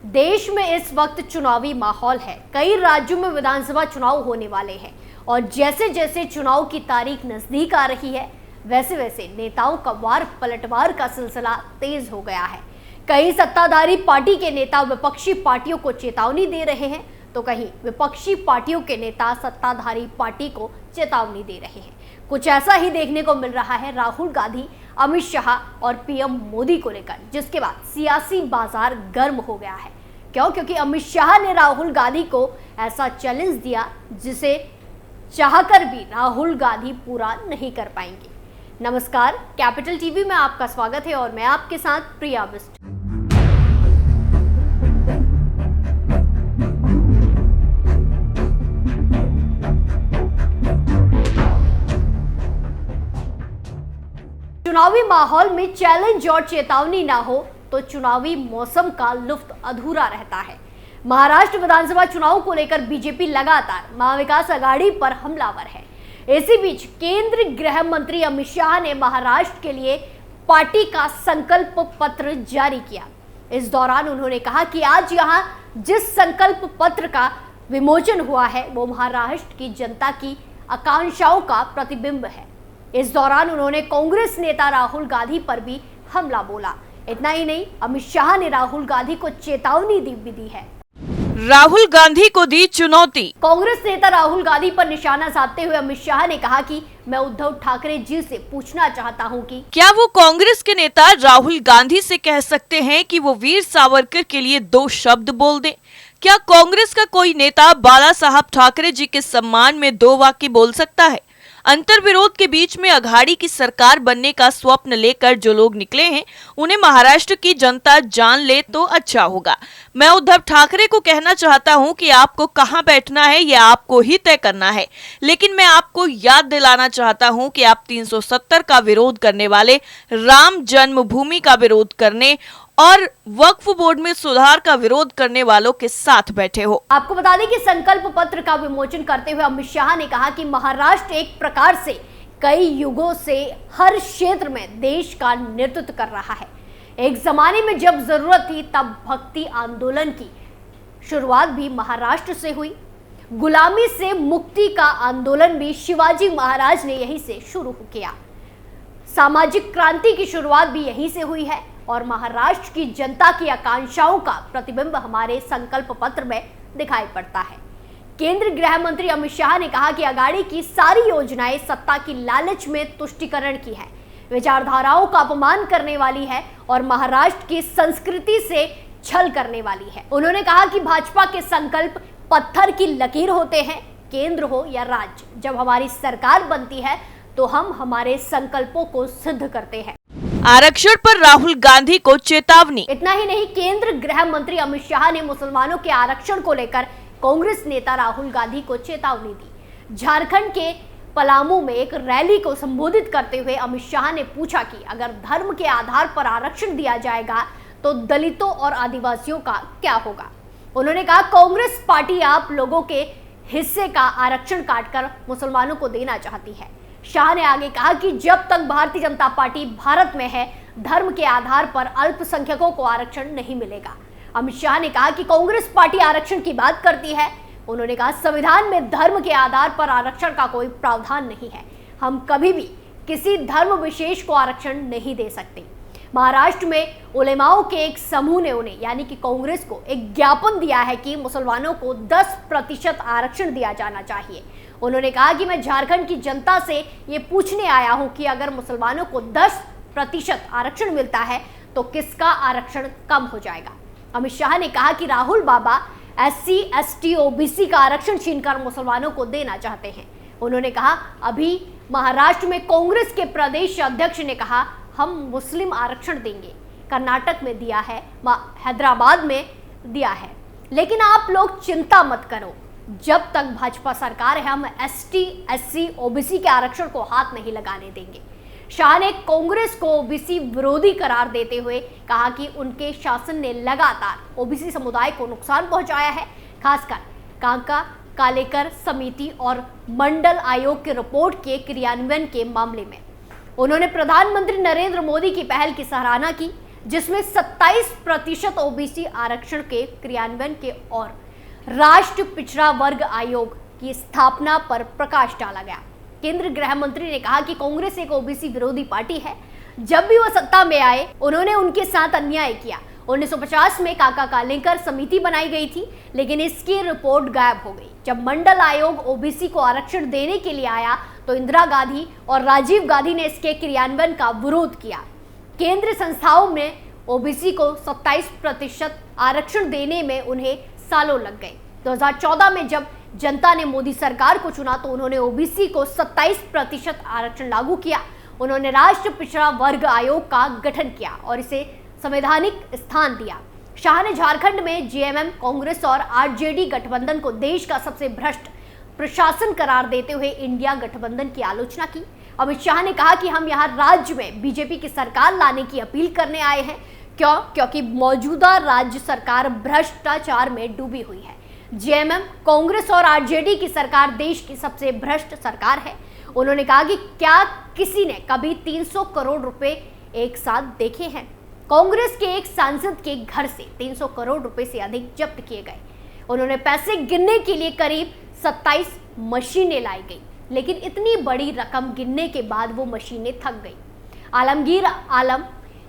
देश में इस वक्त चुनावी माहौल है। कई राज्यों में विधानसभा चुनाव होने वाले हैं और जैसे जैसे चुनाव की तारीख नजदीक आ रही है वैसे वैसे नेताओं का वार पलटवार का सिलसिला तेज हो गया है। कई सत्ताधारी पार्टी के नेता विपक्षी पार्टियों को चेतावनी दे रहे हैं तो कहीं विपक्षी पार्टियों के नेता सत्ताधारी पार्टी को चेतावनी दे रहे हैं। कुछ ऐसा ही देखने को मिल रहा है राहुल गांधी, अमित शाह और पीएम मोदी को लेकर, जिसके बाद सियासी बाजार गर्म हो गया है। क्यों? क्योंकि अमित शाह ने राहुल गांधी को ऐसा चैलेंज दिया जिसे चाहकर भी राहुल गांधी पूरा नहीं कर पाएंगे। नमस्कार, कैपिटल टीवी में आपका स्वागत है और मैं आपके साथ प्रिया बिस्ट। चुनावी माहौल में चैलेंज और चेतावनी ना हो तो चुनावी मौसम का लुत्फ अधूरा रहता है। महाराष्ट्र विधानसभा चुनाव को लेकर बीजेपी लगातार महाविकास आघाड़ी पर हमलावर है। इसी बीच केंद्रीय गृह मंत्री अमित शाह ने महाराष्ट्र के लिए पार्टी का संकल्प पत्र जारी किया। इस दौरान उन्होंने कहा कि आज यहां जिस संकल्प पत्र का विमोचन हुआ है वो महाराष्ट्र की जनता की आकांक्षाओं का प्रतिबिंब है। इस दौरान उन्होंने कांग्रेस नेता राहुल गांधी पर भी हमला बोला। इतना ही नहीं, अमित शाह ने राहुल गांधी को चेतावनी भी दी है। राहुल गांधी को दी चुनौती। कांग्रेस नेता राहुल गांधी पर निशाना साधते हुए अमित शाह ने कहा कि मैं उद्धव ठाकरे जी से पूछना चाहता हूं कि क्या वो कांग्रेस के नेता राहुल गांधी से कह सकते हैं कि वो वीर सावरकर के लिए 2 शब्द बोल दें? क्या कांग्रेस का कोई नेता बाला साहब ठाकरे जी के सम्मान में 2 वाक्य बोल सकता है? अंतर विरोध के बीच में अघाड़ी की सरकार बनने का स्वप्न लेकर जो लोग निकले हैं उन्हें महाराष्ट्र की जनता जान ले तो अच्छा होगा। मैं उद्धव ठाकरे को कहना चाहता हूं कि आपको कहां बैठना है यह आपको ही तय करना है, लेकिन मैं आपको याद दिलाना चाहता हूं कि आप 370 का विरोध करने वाले, राम जन्मभूमि का विरोध करने और वक्फ बोर्ड में सुधार का विरोध करने वालों के साथ बैठे हो। आपको बता दें कि संकल्प पत्र का विमोचन करते हुए अमित शाह ने कहा कि महाराष्ट्र एक प्रकार से कई युगों से हर क्षेत्र में देश का नेतृत्व कर रहा है। एक जमाने में जब जरूरत थी तब भक्ति आंदोलन की शुरुआत भी महाराष्ट्र से हुई। गुलामी से मुक्ति का आंदोलन भी शिवाजी महाराज ने यहीं से शुरू किया। सामाजिक क्रांति की शुरुआत भी यहीं से हुई है और महाराष्ट्र की जनता की आकांक्षाओं का प्रतिबिंब हमारे संकल्प पत्र में दिखाई पड़ता है। केंद्रीय गृह मंत्री अमित शाह ने कहा कि अघाड़ी की सारी योजनाएं सत्ता की लालच में तुष्टीकरण की है, विचारधाराओं का अपमान करने वाली है और महाराष्ट्र की संस्कृति से छल करने वाली है। उन्होंने कहा कि भाजपा के संकल्प पत्थर की लकीर होते हैं, केंद्र हो या राज्य। जब हमारी सरकार बनती है तो हम हमारे संकल्पों को सिद्ध करते हैं। आरक्षण पर राहुल गांधी को चेतावनी। इतना ही नहीं, केंद्रीय गृह मंत्री अमित शाह ने मुसलमानों के आरक्षण को लेकर कांग्रेस नेता राहुल गांधी को चेतावनी दी। झारखंड के पलामू में एक रैली को संबोधित करते हुए अमित शाह ने पूछा कि अगर धर्म के आधार पर आरक्षण दिया जाएगा तो दलितों और आदिवासियों का क्या होगा। उन्होंने कहा कांग्रेस पार्टी आप लोगों के हिस्से का आरक्षण काटकर मुसलमानों को देना चाहती है। शाह ने आगे कहा कि जब तक भारतीय जनता पार्टी भारत में है धर्म के आधार पर अल्पसंख्यकों को आरक्षण नहीं मिलेगा। अमित शाह ने कहा कि कांग्रेस पार्टी आरक्षण की बात करती है। उन्होंने कहा संविधान में धर्म के आधार पर आरक्षण का कोई प्रावधान नहीं है। हम कभी भी किसी धर्म विशेष को आरक्षण नहीं दे सकते। महाराष्ट्र में उलेमाओं के एक समूह ने उन्हें यानी कि कांग्रेस को एक ज्ञापन दिया है कि मुसलमानों को 10% आरक्षण दिया जाना चाहिए। उन्होंने कहा कि मैं झारखंड की जनता से ये पूछने आया हूं कि अगर मुसलमानों को 10% आरक्षण मिलता है तो किसका आरक्षण कम हो जाएगा। अमित शाह ने कहा कि राहुल बाबा SC, ST, OBC का आरक्षण छीनकर मुसलमानों को देना चाहते हैं। उन्होंने कहा अभी महाराष्ट्र में कांग्रेस के प्रदेश अध्यक्ष ने कहा हम मुस्लिम आरक्षण देंगे, कर्नाटक में दिया है, हैदराबाद में दिया है, लेकिन आप लोग चिंता मत करो, जब तक भाजपा सरकार है हम ST, SC, OBC के आरक्षण को हाथ नहीं लगाने देंगे। शाह ने कांग्रेस को OBC विरोधी करार देते हुए कहा कि उनके शासन ने लगातार OBC समुदाय को नुकसान पहुंचाया है, खासकर कांका कालेकर समिति और मंडल आयोग की रिपोर्ट के क्रियान्वयन के मामले में। उन्होंने प्रधानमंत्री नरेंद्र मोदी की पहल की सराहना की, जिसमें 27% ओबीसी आरक्षण के क्रियान्वयन के और राष्ट्रीय पिछड़ा वर्ग आयोग की स्थापना पर प्रकाश डाला गया। केंद्रीय गृह मंत्री ने कहा कि कांग्रेस एक ओबीसी विरोधी पार्टी है। जब भी वह सत्ता में आए उन्होंने उनके साथ अन्याय किया। 1950 में काका कालेकर समिति बनाई गई थी, लेकिन इसकी रिपोर्ट गायब हो गई। जब मंडल आयोग ओबीसी को आरक्षण देने के लिए आया तो इंदिरा गांधी और राजीव गांधी ने इसके क्रियान्वयन का विरोध किया। केंद्रीय संस्थाओं में ओबीसी को 27% आरक्षण देने में उन्हें सालों लग गए। 2014 में जब जनता ने मोदी सरकार को चुना तो उन्होंने ओबीसी को 27% आरक्षण लागू किया। उन्होंने राष्ट्रीय पिछड़ा वर्ग आयोग का गठन किया और इसे संवैधानिक स्थान दिया। शाह ने झारखंड में जेएमएम, कांग्रेस और आरजेडी गठबंधन को देश का सबसे भ्रष्ट प्रशासन करार देते हुए इंडिया गठबंधन की आलोचना की। अमित शाह ने कहा कि हम यहाँ राज्य में बीजेपी की सरकार लाने की अपील करने आए हैं। क्यों? क्योंकि मौजूदा राज्य सरकार भ्रष्टाचार में डूबी हुई है। जेएमएम, कांग्रेस और आरजेडी की सरकार देश की सबसे भ्रष्ट सरकार है। उन्होंने कहा कि क्या किसी ने कभी 300 करोड़ रुपए एक साथ देखे हैं? कांग्रेस के एक सांसद के घर से 300 करोड़ रुपए से अधिक जब्त किए गए। उन्होंने पैसे गिनने के लिए करीब 27 मशीनें लाई गई, लेकिन इतनी बड़ी रकम गिनने के बाद वो मशीनें थक गई। आलमगीर आलम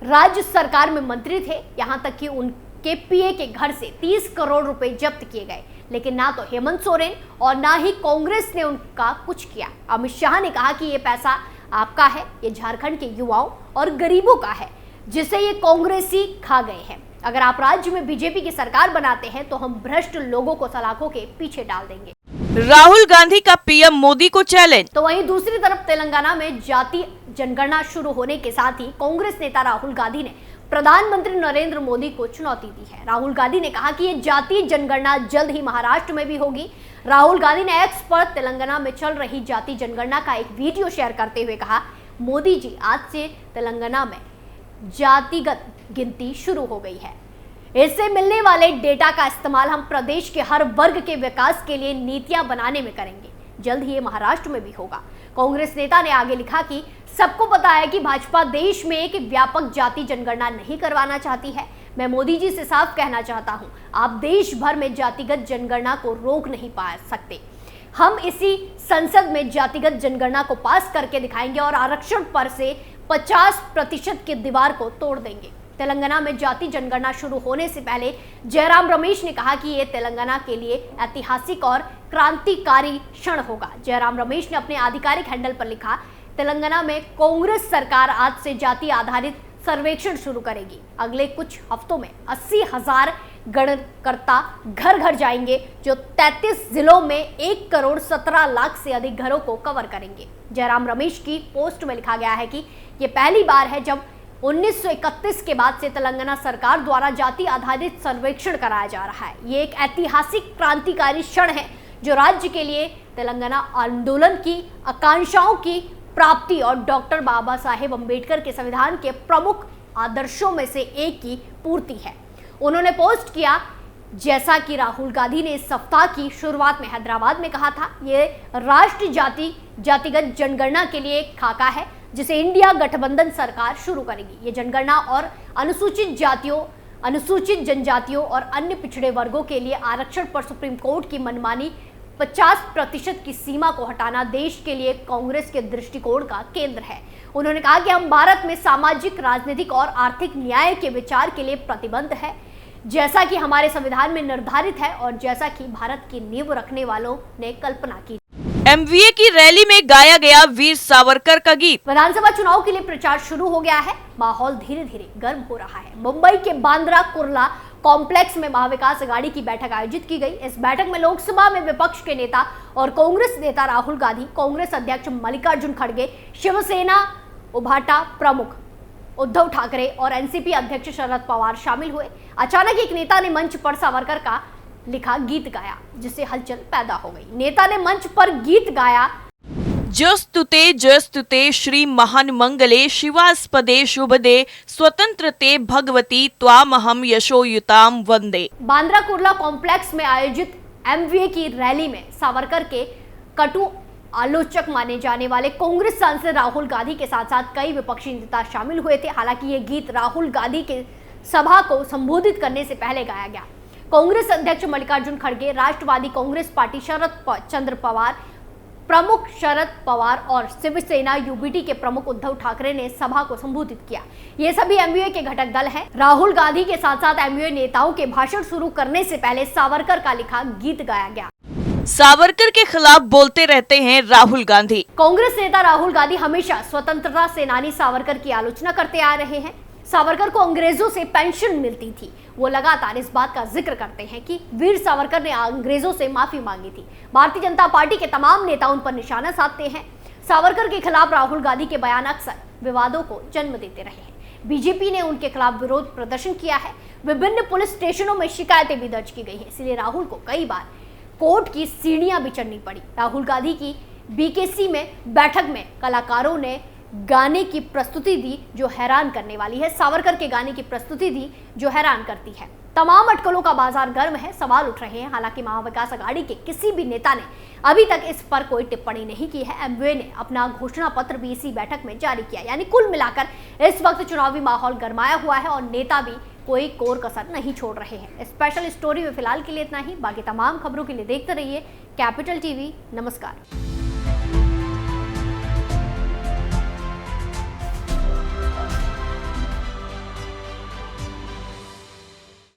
राज्य सरकार में मंत्री थे, यहां तक कि उनके पीए के घर से 30 करोड़ रुपए जब्त किए गए, लेकिन ना तो हेमंत सोरेन और ना ही कांग्रेस ने उनका कुछ किया। अमित शाह ने कहा कि ये पैसा आपका है, ये झारखंड के युवाओं और गरीबों का है, जिसे ये कांग्रेसी खा गए हैं। अगर आप राज्य में बीजेपी की सरकार बनाते हैं तो हम भ्रष्ट लोगों को सलाखों के पीछे डाल देंगे। राहुल गांधी का पीएम मोदी को चैलेंज। तो वहीं दूसरी तरफ तेलंगाना में जाति जनगणना शुरू होने के साथ ही कांग्रेस नेता राहुल गांधी ने प्रधानमंत्री नरेंद्र मोदी को चुनौती दी है। राहुल गांधी ने कहा कि ये जाति जनगणना जल्द ही महाराष्ट्र में भी होगी। राहुल गांधी ने एक्स पर तेलंगाना में चल रही जाति जनगणना का एक वीडियो शेयर करते हुए कहा, मोदी जी, आज से तेलंगाना में जातिगत गिनती शुरू हो गई है। इससे मिलने वाले डेटा का इस्तेमाल हम प्रदेश के हर वर्ग के विकास के लिए नीतियां बनाने में करेंगे। जल्द ही ये महाराष्ट्र में भी होगा। कांग्रेस नेता ने आगे लिखा कि सबको पता है कि भाजपा देश में एक व्यापक जाति जनगणना नहीं करवाना चाहती है। मैं मोदी जी से साफ कहना चाहता हूं, आप देश भर में जातिगत जनगणना को रोक नहीं पा सकते। हम इसी संसद में जातिगत जनगणना को पास करके दिखाएंगे और आरक्षण पर से 50% की दीवार को तोड़ देंगे। तेलंगाना में जाति जनगणना शुरू होने से पहले जयराम रमेश ने कहा कि ये तेलंगाना के लिए ऐतिहासिक और क्रांतिकारी क्षण होगा। जयराम रमेश ने अपने आधिकारिक हैंडल पर लिखा, तेलंगाना में कांग्रेस सरकार आज से जाति आधारित सर्वेक्षण शुरू करेगी। अगले कुछ हफ्तों में 80,000 गणकर्ता घर घर जाएंगे, जो 33 जिलों में 1 करोड़ 17 लाख से अधिक घरों को कवर करेंगे। जयराम रमेश की पोस्ट में लिखा गया है कि ये पहली बार है जब 1931 के बाद से तेलंगाना सरकार द्वारा जाति आधारित सर्वेक्षण कराया जा रहा है। ये एक ऐतिहासिक क्रांतिकारी क्षण है जो राज्य के लिए तेलंगाना आंदोलन की आकांक्षाओं की प्राप्ति और डॉक्टर बाबा साहेब अम्बेडकर के संविधान के प्रमुख आदर्शों में से एक की पूर्ति है। उन्होंने पोस्ट किया, जैसा कि राहुल गांधी ने इस सप्ताह की शुरुआत में हैदराबाद में कहा था, ये राष्ट्रीय जातिगत जनगणना के लिए एक खाका है जिसे इंडिया गठबंधन सरकार शुरू करेगी। ये जनगणना और अनुसूचित जातियों, अनुसूचित जनजातियों और अन्य पिछड़े वर्गों के लिए आरक्षण पर सुप्रीम कोर्ट की मनमानी 50% की सीमा को हटाना देश के लिए कांग्रेस के दृष्टिकोण का केंद्र है। उन्होंने कहा कि हम भारत में सामाजिक, राजनीतिक और आर्थिक न्याय के विचार के लिए प्रतिबद्ध है, जैसा कि हमारे संविधान में निर्धारित है और जैसा कि भारत की नींव रखने वालों ने कल्पना की। एमवीए की रैली में गाया गया वीर सावरकर का गीत। विधानसभा चुनाव के लिए प्रचार शुरू हो गया है। माहौल धीरे धीरे गर्म हो रहा है। मुंबई के बांद्रा कुर्ला कॉम्प्लेक्स में महाविकास अघाड़ी की बैठक आयोजित की गई। इस बैठक में लोकसभा में विपक्ष के नेता और कांग्रेस नेता राहुल गांधी, कांग्रेस अध्यक्ष मल्लिकार्जुन खड़गे, शिवसेना उभाटा प्रमुख उद्धव ठाकरे और एनसीपी अध्यक्ष शरद पवार शामिल हुए। अचानक एक नेता ने मंच पर सावरकर का लिखा गीत गाया, जिससे हलचल पैदा हो गई। नेता ने मंच पर गीत गाया, जस्तुते श्री महान मंगले शिवास्पदे शुभदे स्वतंत्रते भगवती त्वामहम यशोयुताम वंदे। बांद्रा कुर्ला कॉम्प्लेक्स में आयोजित एमवीए की रैली में सावरकर के कटु आलोचक माने जाने वाले कांग्रेस सांसद राहुल गांधी के साथ साथ कई विपक्षी नेता शामिल हुए थे। हालांकि ये गीत राहुल गांधी के सभा को संबोधित करने से पहले गाया गया। कांग्रेस अध्यक्ष मल्लिकार्जुन खड़गे, राष्ट्रवादी कांग्रेस पार्टी शरद चंद्र पवार प्रमुख शरद पवार और शिवसेना यूबीटी के प्रमुख उद्धव ठाकरे ने सभा को संबोधित किया। ये सभी एमवीए के घटक दल हैं। राहुल गांधी के साथ साथ एमवीए नेताओं के भाषण शुरू करने से पहले सावरकर का लिखा गीत गाया गया। सावरकर के खिलाफ बोलते रहते हैं राहुल गांधी। कांग्रेस नेता राहुल गांधी हमेशा स्वतंत्रता सेनानी सावरकर की आलोचना करते आ रहे हैं। सावरकर को अंग्रेजों से पेंशन मिलती थी। वो लगातार इस बात का जिक्र करते हैं कि वीर सावरकर ने अंग्रेजों से माफी मांगी थी। भारतीय जनता पार्टी के तमाम नेता उन पर निशाना साधते हैं। सावरकर के खिलाफ राहुल गांधी के बयान अक्सर विवादों को जन्म देते रहे हैं। बीजेपी ने उनके खिलाफ विरोध प्रदर्शन किया है। विभिन्न पुलिस स्टेशनों में शिकायतें भी दर्ज की गई है। इसलिए राहुल को कई बार कोर्ट की सीढ़ियां भी चढ़नी पड़ी। राहुल गांधी की बीकेसी में बैठक में कलाकारों ने गाने की प्रस्तुति दी जो हैरान करने वाली है। सावरकर के गाने की प्रस्तुति दी जो हैरान करती है। तमाम अटकलों का बाजार गर्म है, सवाल उठ रहे हैं। हालांकि महाविकास अघाड़ी के किसी भी नेता ने अभी तक इस पर कोई टिप्पणी नहीं की है। एमवे ने अपना घोषणा पत्र भी इसी बैठक में जारी किया। यानी कुल मिलाकर इस वक्त चुनावी माहौल गरमाया हुआ है और नेता भी कोई कोर कसर नहीं छोड़ रहे हैं। स्पेशल स्टोरी में फिलहाल के लिए इतना ही। बाकी तमाम खबरों के लिए देखते रहिए कैपिटल टीवी। नमस्कार।